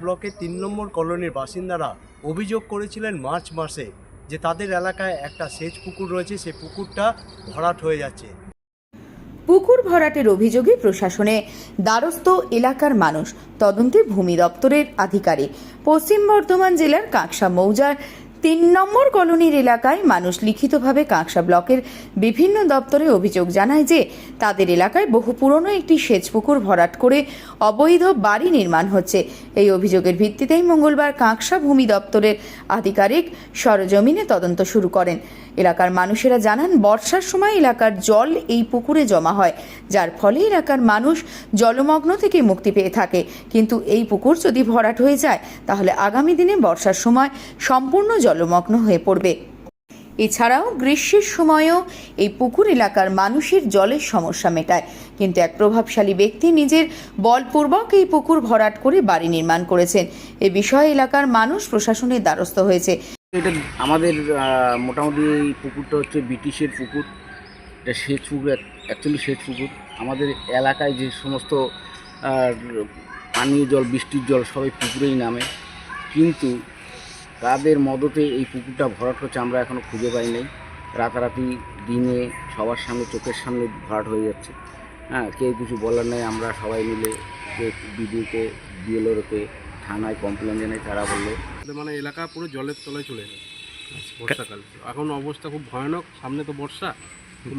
ব্লকের ৩ নম্বর কলোনির বাসিন্দারা অভিযোগ করেছিলেন মার্চ মাসে যে তাদের এলাকায় একটা সেচ পুকুর রয়েছে, সেই পুকুরটা ভরাট হয়ে যাচ্ছে। পুকুর ভরাটের অভিযোগে প্রশাসনে দ্বারস্থ এলাকার মানুষ। তদন্তে ভূমি দপ্তরের আধিকারিক। পশ্চিম বর্ধমান জেলার কাঁকসা মৌজার ৩ নম্বর কলোনির এলাকায় মানুষ লিখিতভাবে কাঁকসা ব্লকের বিভিন্ন দপ্তরে অভিযোগ জানায় যে তাদের এলাকায় বহু পুরনো একটি সেচ পুকুর ভরাট করে অবৈধ বাড়ি নির্মাণ হচ্ছে। এই অভিযোগের ভিত্তিতেই মঙ্গলবার কাঁকসা ভূমি দপ্তরের আধিকারিক সরজমিনে তদন্ত শুরু করেন। এলাকার মানুষেরা জানান, বর্ষার সময় এলাকার জল এই পুকুরে জমা হয়, যার ফলে এলাকার মানুষ জলমগ্ন থেকে মুক্তি পেয়ে থাকে। কিন্তু এই পুকুর যদি ভরাট হয়ে যায় তাহলে আগামী দিনে বর্ষার সময় সম্পূর্ণ জলমগ্ন হয়ে পড়বে। এছাড়াও গ্রীষ্মের সময়ও এই পুকুর এলাকার মানুষের জলের সমস্যা মেটায়। কিন্তু এক প্রভাবশালী ব্যক্তি নিজের বলপূর্বক এই পুকুর ভরাট করে বাড়ি নির্মাণ করেছেন। এ বিষয়ে এলাকার মানুষ প্রশাসনের দ্বারস্থ হয়েছে। এটা আমাদের মোটামুটি এই পুকুরটা হচ্ছে ব্রিটিশের পুকুর। এটা সেচ পুকুর, অ্যাকচুয়ালি সেচ পুকুর। আমাদের এলাকায় যে সমস্ত পানীয় জল, বৃষ্টির জল সবাই পুকুরেই নামে, কিন্তু তাদের মদতে এই পুকুরটা ভরাট হচ্ছে আমরা এখনও খুঁজে পাই নাই। রাতারাতি দিনে সবার সামনে, চোখের সামনে ভরাট হয়ে যাচ্ছে। কেউ কিছু বলার নেই। আমরা সবাই মিলে যে বিডিওকে, বিএলওকে থানায় কমপ্লেন জানাই। তারা বললো মানে এলাকা পুরো জলের তলায় চলে যায় বর্ষাকাল। এখন অবস্থা খুব ভয়ানক, সামনে তো বর্ষা,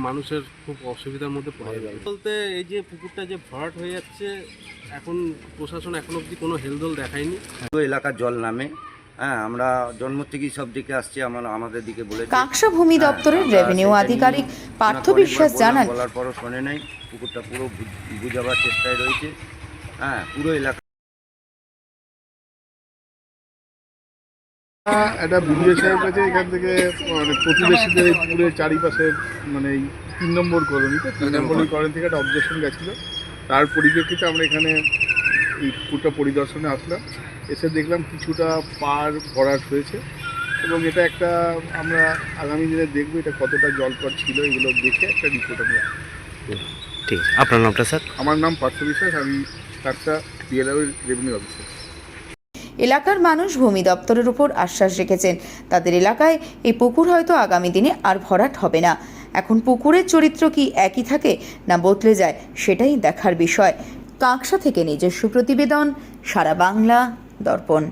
মানুষের খুব অসুবিধার মধ্যে পড়ে যাবে বলতে। এই যে পুকুরটা যে ভরাট হয়ে যাচ্ছে, এখন প্রশাসন এখনো অবধি কোনো হেলদোল দেখায়নি। এলাকার জল নামে, আমরা জন্ম থেকেই সব দিকে আসছি, আমাদের দিকে বলে। কাঁকসা ভূমি দপ্তরের রেভিনিউ আধিকারিক পার্থ বিশ্বাস জানান, বলার পরও শোনে নাই। পুকুরটা পুরো বুঝাবার চেষ্টায় রয়েছে। পুরো এলাকা একটা বিডিও সাহেব কাছে এখান থেকে মানে প্রতিবেশীদের এই পুকুরের চারিপাশের মানে এই ৩ নম্বর কলোনিতে ৩ নম্বর কলোনি থেকে একটা অবজেকশন গেছিলো। তার পরিপ্রেক্ষিতে আমরা এখানে এই পুকুরটা পরিদর্শনে আসলাম। এসে দেখলাম কিছুটা পার ভরাট হয়েছে এবং এটা একটা আমরা আগামী দিনে দেখবো এটা কতটা জলপট ছিল, এগুলো দেখে একটা রিপোর্ট আমরা। ঠিক, আপনার নামটা স্যার? আমার নাম পার্থ বিশ্বাস, আমি কাঁকসা বিএলও রেভিনিউ অফিসার। এলাকার মানুষ ভূমি দপ্তরের উপর আশ্বাস রেখেছেন তাদের এলাকায় এই পুকুর হয়তো আগামী দিনে আর ভরাট হবে না। এখন পুকুরের চরিত্র কি একই থাকে না বদলে যায়, সেটাই দেখার বিষয়। কাঁকসা থেকে নিজস্ব প্রতিবেদন, সারা বাংলা দর্পণ।